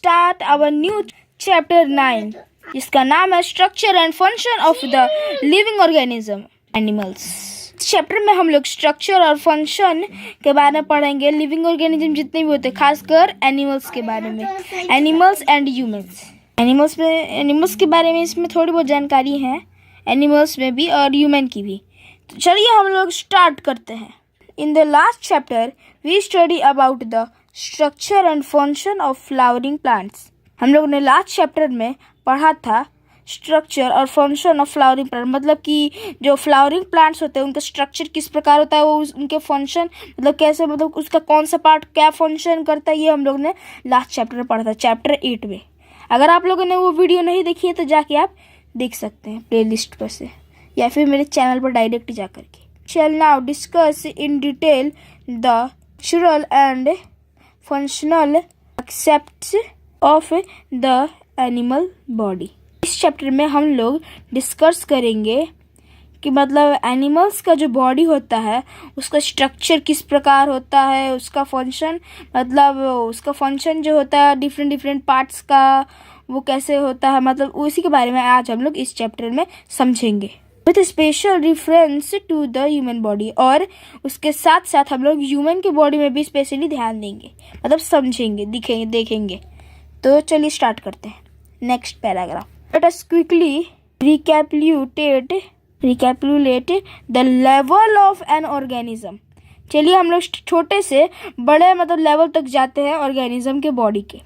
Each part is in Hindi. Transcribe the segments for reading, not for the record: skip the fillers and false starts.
स्टार्ट आवर न्यू चैप्टर 9 जिसका नाम है structure and function of the living organism animals. इस चैप्टर में हम लोग स्ट्रक्चर और फंक्शन के बारे में पढ़ेंगे। लिविंग ऑर्गेनिज्म जितने भी होते हैं, खासकर एनिमल्स के बारे में, एनिमल्स एंड ह्यूमंस। एनिमल्स के बारे में इसमें थोड़ी बहुत जानकारी है, एनिमल्स में भी और ह्यूमन की भी। तो चलिए हम लोग स्टार्ट करते हैं। In the last chapter we study about the structure and function of flowering plants. हम लोग ने लास्ट चैप्टर में पढ़ा था स्ट्रक्चर और फंक्शन ऑफ फ्लावरिंग प्लांट, मतलब कि जो फ्लावरिंग प्लांट्स होते हैं उनका स्ट्रक्चर किस प्रकार होता है, वो उनके फंक्शन मतलब कैसे, मतलब उसका कौन सा पार्ट क्या फंक्शन करता है, ये हम लोग ने लास्ट चैप्टर में पढ़ा था, चैप्टर 8 में। अगर आप लोगों ने वो वीडियो नहीं देखी है तो जाके आप देख सकते हैं प्लेलिस्ट पर से, या फिर मेरे चैनल पर डायरेक्ट जा करके। शैल now discuss in detail the structural and functional aspects of the animal body. इस चैप्टर में हम लोग डिस्कस करेंगे कि मतलब एनिमल्स का जो बॉडी होता है उसका स्ट्रक्चर किस प्रकार होता है, उसका फंक्शन, मतलब उसका फंक्शन जो होता है डिफरेंट पार्ट्स का वो कैसे होता है, मतलब उसी के बारे में आज हम लोग इस चैप्टर में समझेंगे with special reference to the human body. और उसके साथ साथ हम लोग ह्यूमन के बॉडी में भी स्पेशली ध्यान देंगे, मतलब समझेंगे, दिखेंगे, देखेंगे। तो चलिए स्टार्ट करते हैं। Next paragraph, let us quickly recapitulate the level of an organism. चलिए हम लोग छोटे से बड़े मतलब लेवल तक जाते हैं ऑर्गेनिज्म के बॉडी के।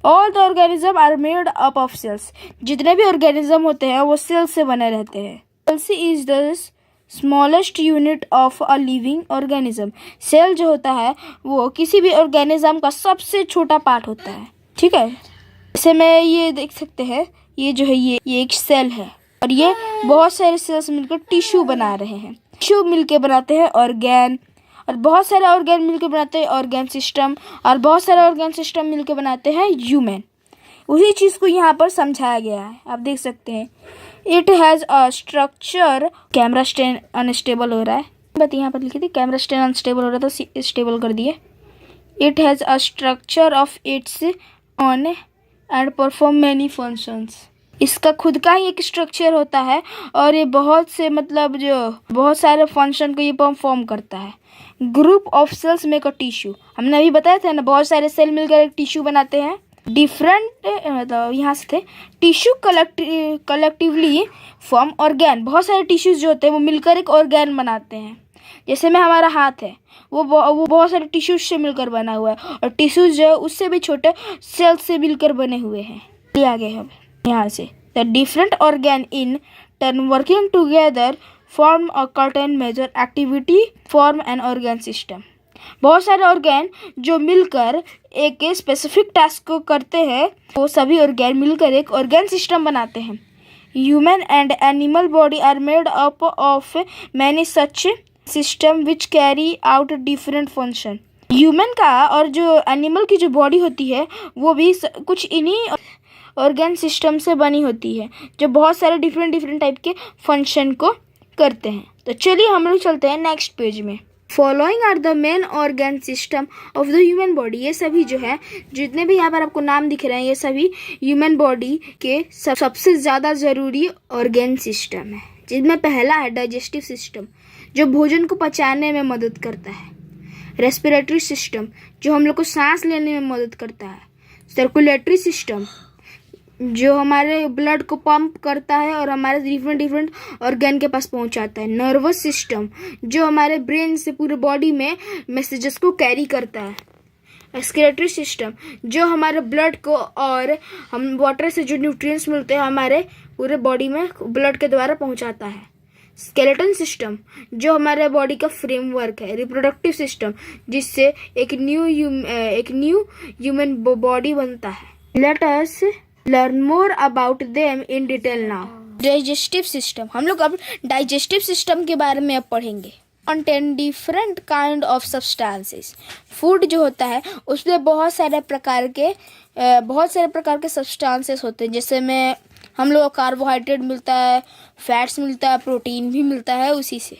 All the organism are made up of cells. जितने भी ऑर्गेनिज्म होते हैं वो सेल्स से बने रहते हैं। Cell is the smallest unit of a living organism. Cell जो होता है वो किसी भी ऑर्गेनिज्म का सबसे छोटा पार्ट होता है, ठीक है। जैसे मैं ये देख सकते हैं, ये जो है ये एक सेल है और ये बहुत सारे सेल्स मिलकर टिश्यू बना रहे हैं। टिश्यू मिलकर बनाते हैं ऑर्गेन, और बहुत सारे ऑर्गेन मिलकर बनाते हैं ऑर्गेन सिस्टम, और बहुत सारे ऑर्गेन सिस्टम मिलकर बनाते हैं ह्यूमन। उसी चीज़ को यहाँ पर समझाया गया है, आप देख सकते हैं। It has a structure, camera stand unstable हो रहा है, बात यहाँ पर लिखी थी, कैमरा स्टैंड अनस्टेबल हो रहा था, स्टेबल कर दिए। It has a structure of its on and perform many functions. इसका खुद का ही एक स्ट्रक्चर होता है और ये बहुत से मतलब जो बहुत सारे फंक्शन को ये परफॉर्म करता है। Group of cells make a tissue. हमने अभी बताया था ना, बहुत सारे सेल मिलकर एक टिश्यू बनाते हैं। डिफरेंट मतलब यहाँ से थे टिश्यू कलेक्टिवली फॉर्म ऑर्गेन। बहुत सारे टिश्यूज जो होते हैं वो मिलकर एक ऑर्गेन बनाते हैं। जैसे में हमारा हाथ है, वो बहुत सारे टिश्यूज से मिलकर बना हुआ है, और टिश्यूज जो है उससे भी छोटे सेल्स से मिलकर बने हुए हैं। ये आगे हम यहाँ से the different organ in turn working together form a certain major activity form an organ system. बहुत सारे ऑर्गेन जो मिलकर एक स्पेसिफिक टास्क को करते हैं, वो सभी ऑर्गेन मिलकर एक ऑर्गेन सिस्टम बनाते हैं। Human and animal body are made up of many such system which carry out different function. Human का और जो एनिमल की जो बॉडी होती है वो भी कुछ इन्हीं ऑर्गेन सिस्टम से बनी होती है, जो बहुत सारे डिफरेंट टाइप के फंक्शन को करते हैं। तो चलिए हम लोग चलते हैं नेक्स्ट पेज में। Following are the main organ system of the human body. ये सभी जो है, जितने भी यहाँ पर आपको नाम दिख रहे हैं, ये सभी ह्यूमन बॉडी के सबसे ज़्यादा ज़रूरी ऑर्गेन सिस्टम है। जिनमें पहला है डाइजेस्टिव सिस्टम, जो भोजन को पचाने में मदद करता है। रेस्पिरेटरी सिस्टम, जो हम लोग को सांस लेने में मदद करता है। सर्कुलेटरी सिस्टम, जो हमारे ब्लड को पंप करता है और हमारे डिफरेंट ऑर्गन के पास पहुंचाता है। नर्वस सिस्टम, जो हमारे ब्रेन से पूरे बॉडी में मैसेजेस को कैरी करता है। एक्सक्रीटरी सिस्टम, जो हमारे ब्लड को और हम वाटर से जो न्यूट्रिएंट्स मिलते हैं हमारे पूरे बॉडी में ब्लड के द्वारा पहुंचाता है। स्केलेटन सिस्टम, जो हमारे बॉडी का फ्रेमवर्क है। रिप्रोडक्टिव सिस्टम, जिससे एक न्यू ह्यूमन बॉडी बनता है। Let us learn more about them in detail now. Digestive system, हम लोग अब डाइजेस्टिव सिस्टम के बारे में अब पढ़ेंगे। Contain different kind of substances. Food जो होता है उसमें बहुत सारे प्रकार के सब्सटेंसेस होते हैं। जैसे में हम लोग को कार्बोहाइड्रेट मिलता है, फैट्स मिलता है, प्रोटीन भी मिलता है उसी से।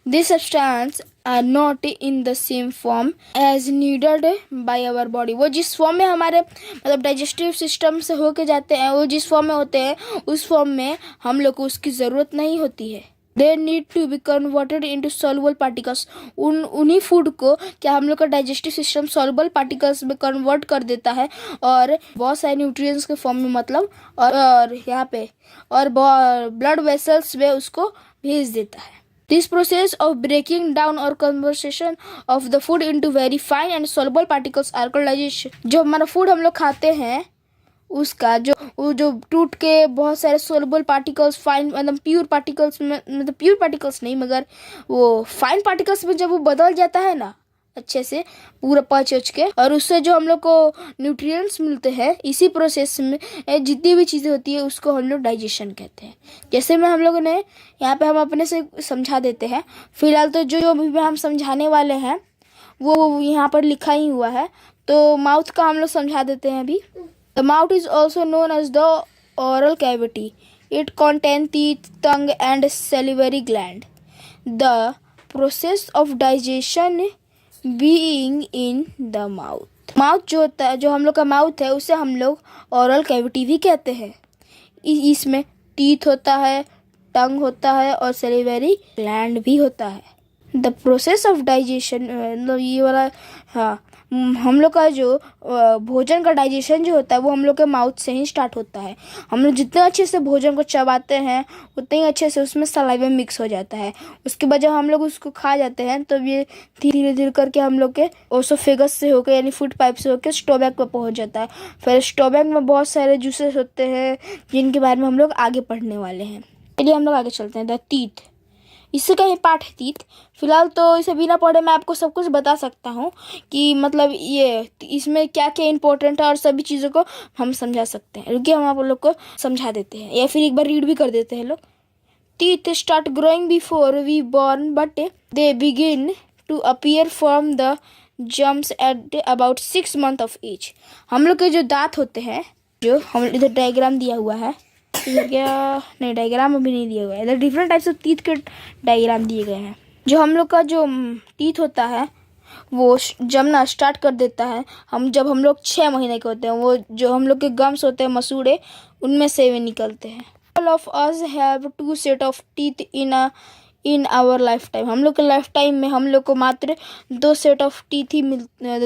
This substance are not in the same form as needed by our body. वो जिस फॉर्म में हमारे मतलब डाइजेस्टिव सिस्टम से होके जाते हैं, वो जिस फॉर्म में होते हैं उस फॉर्म में हम लोग को उसकी ज़रूरत नहीं होती है. They need to be converted into soluble particles. उन्हीं फूड को क्या हम लोग का डाइजेस्टिव सिस्टम soluble particles में कन्वर्ट कर देता है और बहुत सारे न्यूट्रिएंट्स के फॉर्म में मतलब और यहाँ पे और ब्लड वेसल्स में उसको भेज देता है. This process of breaking down or conversion of the food into very fine and soluble particles are called digestion. जो हमारा फूड हम लोग खाते हैं उसका जो टूट के बहुत सारे सोलबल पार्टिकल्स फाइन मतलब प्योर पार्टिकल्स में मतलब प्योर पार्टिकल्स नहीं मगर वो फाइन पार्टिकल्स में जब वो बदल जाता है ना अच्छे से पूरा पच के और उससे जो हम लोग को न्यूट्रिएंट्स मिलते हैं, इसी प्रोसेस में जितनी भी चीज़ें होती है उसको हम लोग डाइजेशन कहते हैं. जैसे में हम लोगों ने यहाँ पे हम अपने से समझा देते हैं. फिलहाल तो जो भी हम समझाने वाले हैं वो यहाँ पर लिखा ही हुआ है, तो माउथ का हम लोग समझा देते हैं अभी. The mouth is also known as the oral cavity. It contains teeth, tongue, and salivary gland. The process of digestion being in the mouth. Mouth जो होता है, जो हम लोग का माउथ है उसे हम लोग ओरल कैविटी भी कहते हैं. इसमें टीथ होता है, टंग होता है और सेलिवरी ग्लैंड भी होता है. द प्रोसेस ऑफ डाइजेशन ये वाला हाँ हम लोग का जो भोजन का डाइजेशन जो होता है वो हम लोग के माउथ से ही स्टार्ट होता है. हम लोग जितने अच्छे से भोजन को चबाते हैं उतने ही अच्छे से उसमें सलाइवा मिक्स हो जाता है. उसके बाद जब हम लोग उसको खा जाते हैं तो ये धीरे धीरे करके हम लोग के ओसोफेगस से होकर यानी फूड पाइप से होकर स्टोमैक पर पहुंच जाता है. फिर स्टोमैक में बहुत सारे जूसेस होते हैं जिनके बारे में हम लोग आगे पढ़ने वाले हैं. चलिए हम लोग आगे चलते हैं. द टीथ, इससे का ये पार्ट है टीथ. फिलहाल तो इसे बिना पढ़े मैं आपको सब कुछ बता सकता हूँ कि मतलब ये इसमें क्या क्या इंपॉर्टेंट है और सभी चीज़ों को हम समझा सकते हैं. रुकिए हम आप लोग को समझा देते हैं या फिर एक बार रीड भी कर देते हैं लोग. Teeth start growing before we born but they begin to appear from the gums at about 6 months of age. हम लोग के जो दांत होते हैं, जो हम इधर डायग्राम दिया हुआ है, क्या नहीं डायग्राम अभी नहीं दिया हुआ है, इधर डिफरेंट टाइप्स ऑफ टीथ के डायग्राम दिए गए हैं. जो हम लोग का जो टीथ होता है वो जमना स्टार्ट कर देता है जब हम लोग 6 महीने के होते हैं. वो जो हम लोग के गम्स होते हैं मसूड़े उनमें से वे निकलते हैं. All of us have 2 set of teeth in our lifetime. हम लोग के लाइफ टाइम में हम लोग को मात्र 2 set of teeth he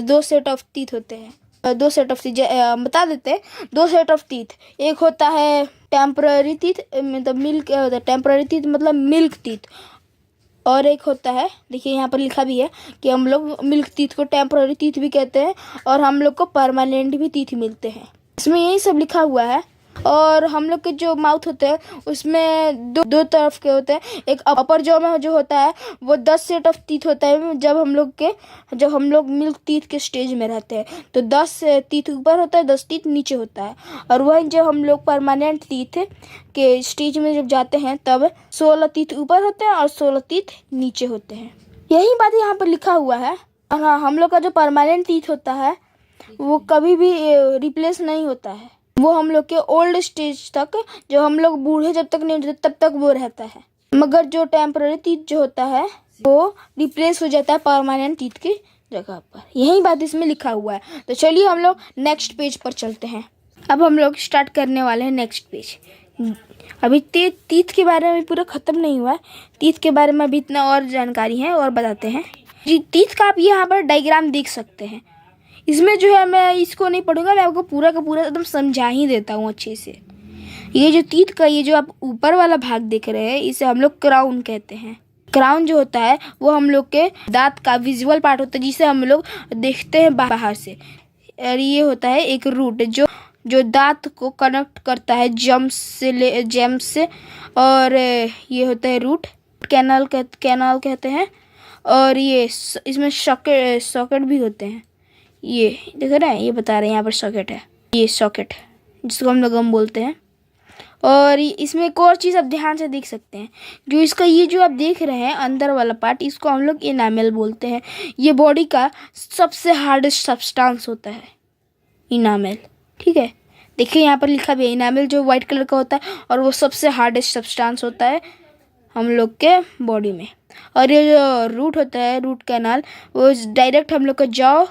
2 set of teeth होते हैं. 2 सेट ऑफ टीथ बता देते हैं. 2 सेट ऑफ टीथ, एक होता है टेम्पररी टीथ मतलब मिल्क टेम्पररी टीथ मतलब मिल्क टीथ, और एक होता है देखिए यहाँ पर लिखा भी है कि हम लोग मिल्क टीथ को टेम्पररी टीथ भी कहते हैं और हम लोग को परमानेंट भी टीथ मिलते हैं. इसमें यही सब लिखा हुआ है. और हम लोग के जो माउथ होते हैं उसमें दो तरफ के होते हैं. एक अपर जॉ में जो होता है वो 10 सेट ऑफ टीथ होता है जब हम लोग मिल्क टीथ के स्टेज में रहते हैं. तो 10 टीथ ऊपर होता है, 10 टीथ नीचे होता है. और वही जब हम लोग परमानेंट टीथ के स्टेज में जब जाते हैं तब 16 टीथ ऊपर होते हैं और 16 टीथ नीचे होते हैं. यही बात यहाँ पर लिखा हुआ है. और हाँ, हम लोग का जो परमानेंट टीथ होता है वो कभी भी रिप्लेस नहीं होता है. वो हम लोग के ओल्ड स्टेज तक, जो हम लोग बूढ़े जब तक नहीं होते तब तक वो रहता है. मगर जो टेम्पररी टीथ जो होता है वो रिप्लेस हो जाता है परमानेंट टीथ की जगह पर. यही बात इसमें लिखा हुआ है. तो चलिए हम लोग नेक्स्ट पेज पर चलते हैं. अब हम लोग स्टार्ट करने वाले हैं नेक्स्ट पेज. अभी टीथ के बारे में पूरा ख़त्म नहीं हुआ है. टीथ के बारे में अभी इतना और जानकारी है और बताते हैं. जी, टीथ का आप यहाँ पर डायग्राम देख सकते हैं. इसमें जो है मैं इसको नहीं पढ़ूंगा, मैं आपको पूरा का पूरा एकदम समझा ही देता हूँ अच्छे से. ये जो टीथ का ये जो आप ऊपर वाला भाग देख रहे हैं इसे हम लोग क्राउन कहते हैं. क्राउन जो होता है वो हम लोग के दांत का विजुअल पार्ट होता है जिसे हम लोग देखते हैं बाहर से. और ये होता है एक रूट जो दांत को कनेक्ट करता है जेम्स से. और ये होता है रूट कैनाल कहते हैं. और ये इसमें सॉकेट भी होते हैं. ये देख रहे हैं, ये बता रहे हैं यहाँ पर सॉकेट है. ये सॉकेट जिसको हम लोग गम बोलते हैं. और इसमें एक और चीज़ आप ध्यान से देख सकते हैं, जो इसका ये जो आप देख रहे हैं अंदर वाला पार्ट, इसको हम लोग इनामेल बोलते हैं. ये बॉडी का सबसे हार्डेस्ट सब्सटेंस होता है इनामेल. ठीक है, देखिए यहाँ पर लिखा भी है इनामेल जो वाइट कलर का होता है और वो सबसे हार्डेस्ट सब्सटेंस होता है हम लोग के बॉडी में. और ये जो रूट होता है, रूट कैनाल, वो डायरेक्ट हम लोग का जॉ,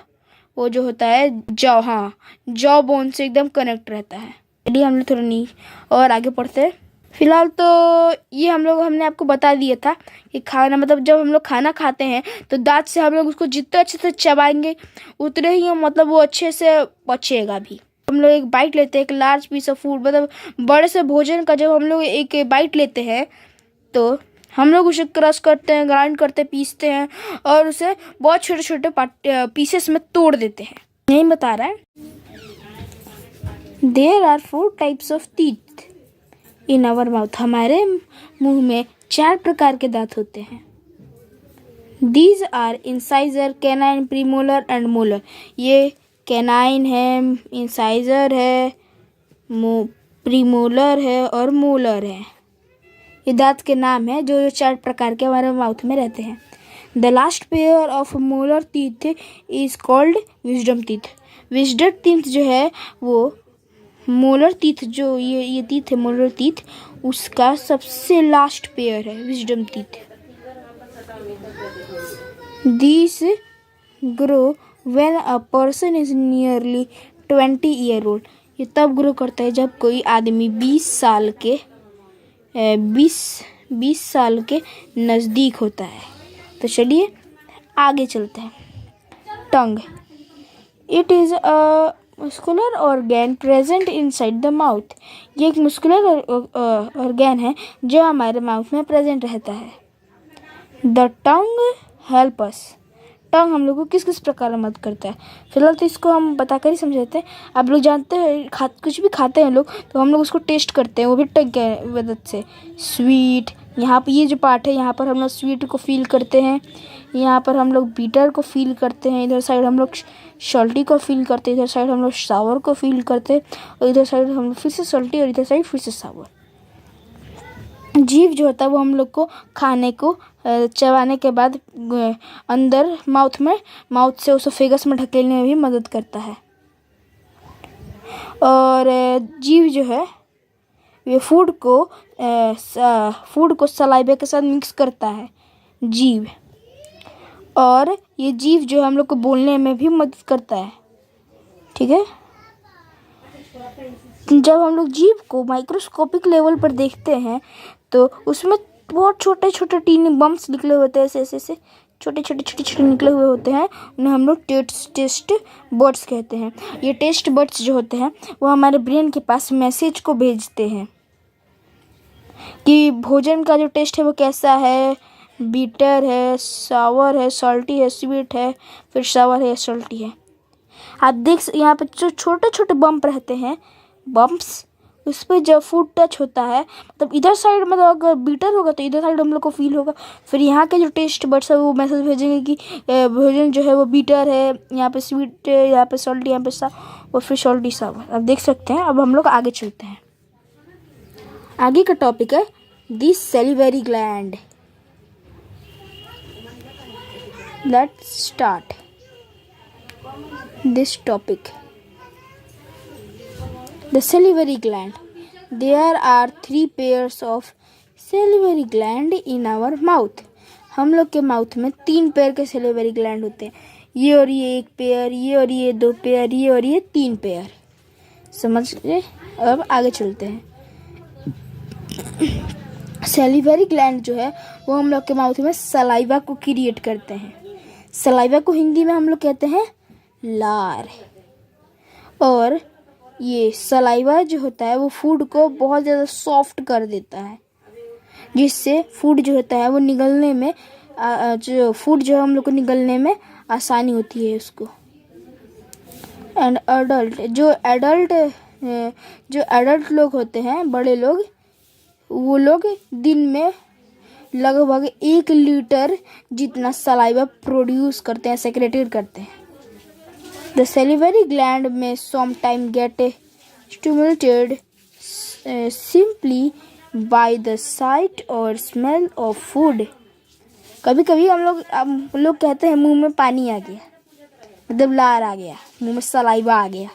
वो जो होता है जॉ, हाँ, जॉ बोन से एकदम कनेक्ट रहता है। चलिए हम लोग थोड़ा नहीं और आगे पढ़ते हैं। फिलहाल तो ये हमने आपको बता दिया था कि खाना मतलब जब हम लोग खाना खाते हैं तो दांत से हम लोग उसको जितना अच्छे से चबाएंगे उतने ही मतलब वो अच्छे से पचेगा भी। हम लोग एक बाइट लेते हैं, एक लार्ज पीस ऑफ फूड, मतलब बड़े से भोजन का जब हम लोग एक बाइट लेते हैं तो हम लोग उसे क्रश करते हैं, ग्राइंड करते हैं, पीसते हैं और उसे बहुत छोटे छोटे पीसेस में तोड़ देते हैं। यही बता रहा है। There are 4 types of teeth in our mouth. हमारे मुंह में 4 प्रकार के दांत होते हैं। These are incisor, canine, premolar and molar. ये कैनाइन है, इंसाइजर है, प्रीमोलर है और मोलर है। ये दांत के नाम है जो 4 प्रकार के हमारे माउथ में रहते हैं। The last pair of molar teeth is called wisdom teeth. Wisdom teeth जो है वो मोलर टीथ, जो ये टीथ है मोलर टीथ, उसका सबसे लास्ट पेयर है wisdom teeth. This grow when a person is nearly 20 year old. ये तब ग्रो करता है जब कोई आदमी 20 साल के नज़दीक होता है। तो चलिए आगे चलते हैं। Tongue, it is a muscular organ present inside the mouth. ये एक मस्कुलर ऑर्गेन है जो हमारे माउथ में प्रेजेंट रहता है। The tongue help us. टंग हम लोग को किस किस प्रकार में मदद करता है, फिलहाल तो इसको हम बताकर ही समझाते हैं। आप लोग जानते हैं कुछ भी खाते हैं लोग तो हम लोग उसको टेस्ट करते हैं, वो भी टंग के मदद से। स्वीट, यहाँ पर ये जो पार्ट है यहाँ पर हम लोग स्वीट को फील करते हैं, यहाँ पर हम लोग बीटर को फील करते हैं, इधर साइड हम लोग सॉल्टी को फील करते हैं, इधर साइड हम लोग सावर को फील करते हैं और इधर साइड हम लोग फिर से सॉल्टी और इधर साइड फिर से सावर। जीभ जो होता है वो हम लोग को खाने को चबाने के बाद अंदर माउथ से उसोफेगस में ढकेलने में भी मदद करता है। और जीभ जो है ये फूड को सलाइवा के साथ मिक्स करता है, जीभ। और ये जीभ जो है हम लोग को बोलने में भी मदद करता है, ठीक है। जब हम लोग जीभ को माइक्रोस्कोपिक लेवल पर देखते हैं तो उसमें बहुत छोटे छोटे टीनी बम्स निकले होते हैं, ऐसे छोटे निकले हुए होते हैं। उन्हें हम लोग टेस्ट बर्ड्स कहते हैं। ये टेस्ट बर्ड्स जो होते हैं वो हमारे ब्रेन के पास मैसेज को भेजते हैं कि भोजन का जो टेस्ट है वो कैसा है, बीटर है, सावर है, सॉल्टी है, स्वीट है, फिर सावर है या सॉल्टी है। आप देख यहाँ पे जो छोटे छोटे बम्प रहते हैं, बम्प्स, उस पर जब फूड टच होता है मतलब इधर साइड मतलब अगर बीटर होगा तो इधर साइड हम लोग को फील होगा। फिर यहाँ के जो टेस्ट बड्स है वो मैसेज भेजेंगे कि भोजन जो है वो बीटर है, यहाँ पे स्वीट है, यहाँ पे सॉल्टी, यहाँ पे और फिर सॉल्टी सावर। आप देख सकते हैं। अब हम लोग आगे चलते हैं। आगे का टॉपिक है this salivary gland. Let's start this topic. The salivary gland. There are 3 pairs of salivary gland in our mouth. हम लोग के माउथ में 3 पेयर के salivary gland होते हैं। ये और ये 1 पेयर, ये और ये 2 पेयर, ये और ये 3 पेयर। समझ गए? अब आगे चलते हैं। सैलिवरी ग्लैंड जो है वो हम लोग के माउथ में सलाइवा को क्रिएट करते हैं। सलाइवा को हिंदी में हम लोग कहते हैं लार। और ये सलाइवा जो होता है वो फूड को बहुत ज़्यादा सॉफ्ट कर देता है, जिससे फूड जो होता है वो निगलने में जो फूड जो है हम लोग को निगलने में आसानी होती है उसको। एंड जो एडल्ट लोग होते हैं, बड़े लोग, वो लोग दिन में लगभग 1 लीटर जितना सलाइवा प्रोड्यूस करते हैं, सेक्रेटेड करते हैं। The salivary gland may sometimes get stimulated simply by the sight or smell of food. कभी कभी हम लोग कहते हैं मुंह में पानी आ गया, मतलब लार आ गया, मुंह में सलाइवा आ गया,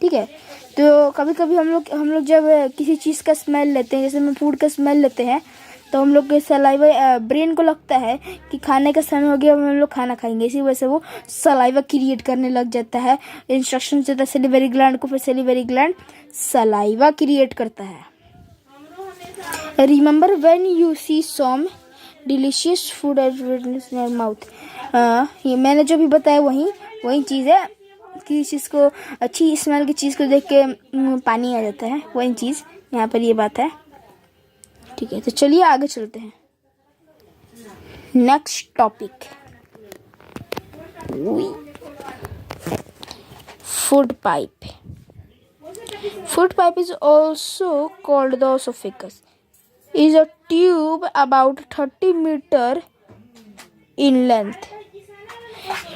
ठीक है। तो कभी कभी हम लोग जब किसी चीज़ का स्मेल लेते हैं, जैसे हम फूड का स्मेल लेते हैं, तो हम लोग के सलाइवा ब्रेन को लगता है कि खाने का समय हो गया, अब हम लोग खाना खाएंगे। इसी वजह से वो सलाइवा क्रिएट करने लग जाता है, इंस्ट्रक्शन देता है सेलिवरी ग्लैंड को, फिर सेलिवरी ग्लैंड सलाइवा क्रिएट करता है। Remember when you see some delicious food at your mouth. ये मैंने जो भी बताया वही चीज़ है, किसी चीज़ को अच्छी स्मेल की चीज़ को देख के पानी आ जाता है, वही चीज़ यहाँ पर ये बात है। ठीक है, तो चलिए आगे चलते हैं। Next topic, food pipe. Food pipe is also called the oesophagus, is a tube about 30 metre in length।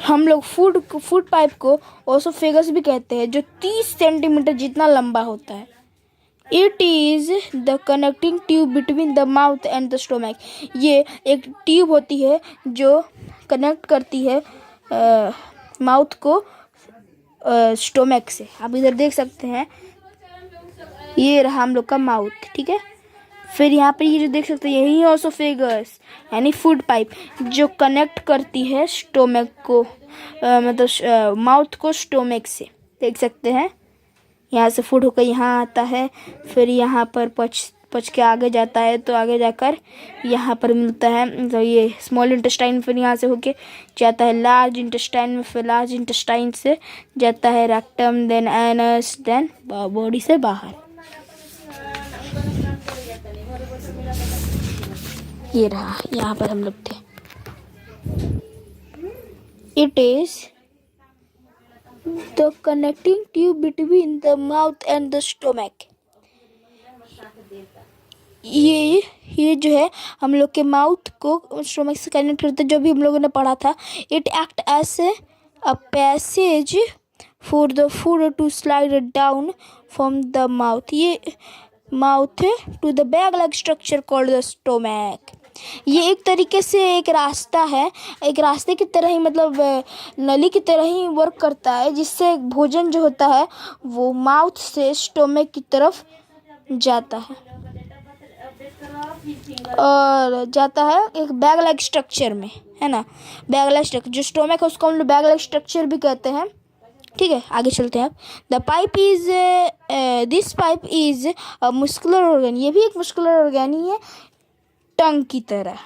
हम लोग फूड पाइप को ओसोफेगस भी कहते हैं, जो 30 सेंटीमीटर जितना लंबा होता है। It is the connecting tube between the mouth and the stomach. ये एक ट्यूब होती है जो कनेक्ट करती है माउथ को स्टोमक से। आप इधर देख सकते हैं, ये रहा हम लोग का माउथ, ठीक है। फिर यहाँ पर ये जो देख सकते हैं, यही ओसोफेगस यानी फूड पाइप जो कनेक्ट करती है स्टोमक को, मतलब माउथ को स्टोमक से। देख सकते हैं, यहाँ से फूड होकर यहाँ आता है, फिर यहाँ पर पच के आगे जाता है, तो आगे जाकर यहाँ पर मिलता है, तो ये स्मॉल इंटेस्टाइन, फिर यहाँ से होके जाता है लार्ज इंटेस्टाइन में, फिर लार्ज इंटेस्टाइन से जाता है rectum, then anus, then body से बाहर। ये रहा, यहाँ पर हम लोग थे। It is the connecting tube between the mouth and the stomach. ये जो है हम लोग के माउथ को स्टोमक से कनेक्ट करते, जो भी हम लोगों ने पढ़ा था। It act as a passage for the food to slide down from the mouth, ये mouth to the bag like structure called the stomach. ये एक तरीके से एक रास्ता है, एक रास्ते की तरह ही, मतलब नली की तरह ही वर्क करता है, जिससे भोजन जो होता है वो माउथ से स्टोमक की तरफ जाता है और जाता है एक बैग लाइक स्ट्रक्चर में, है ना। बैग लाइक स्ट्रक्चर जो स्टोमक है उसको हम लोग बैग लाइक स्ट्रक्चर भी कहते हैं। ठीक है, आगे चलते हैं। The pipe is this pipe is a muscular organ, ये भी एक मस्कुलर ऑर्गन ही है, टंग की तरह।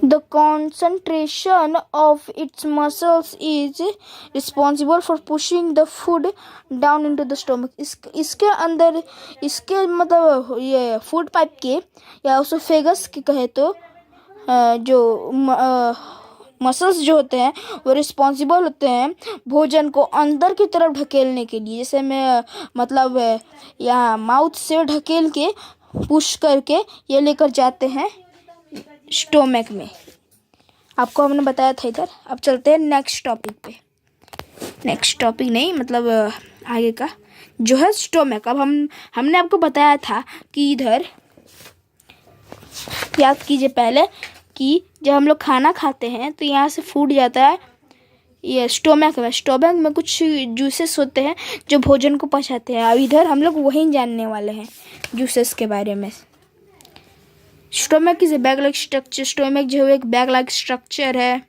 The concentration of its muscles is responsible for pushing the food down into the stomach। इसके अंदर, इसके मतलब ये फूड पाइप के या ओसोफेगस के कहे तो जो मसल्स जो होते हैं वो रिस्पॉन्सिबल होते हैं भोजन को अंदर की तरफ ढकेलने के लिए। जैसे मैं मतलब यहाँ माउथ से ढकेल के पुश करके ये लेकर जाते हैं स्टोमक में। आपको हमने बताया था इधर। अब चलते हैं नेक्स्ट टॉपिक पे। नेक्स्ट टॉपिक नहीं, मतलब आगे का जो है स्टोमक। अब हमने आपको बताया था कि इधर याद कीजिए पहले कि जब हम लोग खाना खाते हैं तो यहाँ से फूड जाता है ये स्टोमक में। स्टोमक में कुछ जूसेस होते हैं जो भोजन को पचाते हैं। अब इधर हम लोग वही जानने वाले हैं जूसेस के बारे में। Stomach is a bag like structure, stomach जो है एक बैग लाइक स्ट्रक्चर है।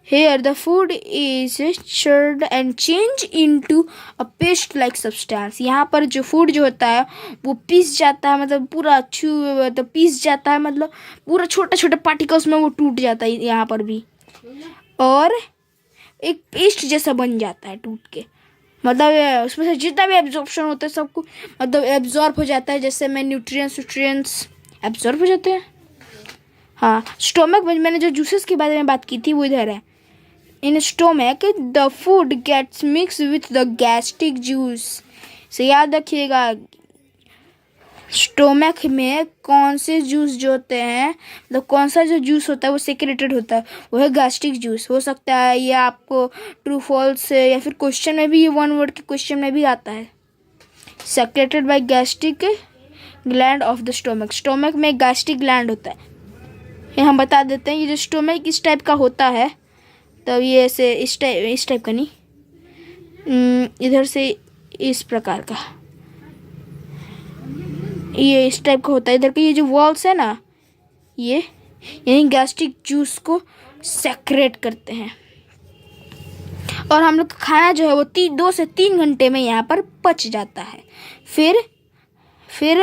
Here the food is churned and change into a paste like substance. यहाँ पर जो फूड जो होता है वो पीस जाता है, मतलब पूरा तो पीस जाता है, मतलब पूरा छोटे छोटे पार्टिकल्स में वो टूट जाता है यहाँ पर भी, और एक पेस्ट जैसा बन जाता है टूट के। मतलब उसमें से जितना भी एब्जॉर्प्शन होता है सब कुछ मतलब एब्जॉर्ब हो जाता है, जैसे में न्यूट्रिएंट्स एब्जॉर्ब हो जाते हैं। हाँ, स्टोमक में मैंने जो जूसेस के बारे में बात की थी वो इधर है। In stomach the food gets mix with the gastric juice. से याद रखिएगा स्टोमक में कौन से जूस जो होते हैं, मतलब कौन सा जो जूस होता है वो सेक्रेटेड होता है, वो है गैस्ट्रिक जूस। हो सकता है ये आपको ट्रू फॉल्स या फिर क्वेश्चन में भी, ये वन वर्ड के क्वेश्चन में भी आता है। Secreted by gastric gland of the stomach. Stomach में गैस्ट्रिक ग्लैंड होता है, ये हम बता देते हैं। ये जो स्टोमक इस टाइप का होता है, तो ये ऐसे इस टाइप का नहीं, इधर से इस प्रकार का, ये इस टाइप का होता है। इधर के ये जो वॉल्स है ना, ये यानी गैस्ट्रिक जूस को सेक्रेट करते हैं और हम लोग का खाना जो है वो 2 से 3 घंटे में यहाँ पर पच जाता है। फिर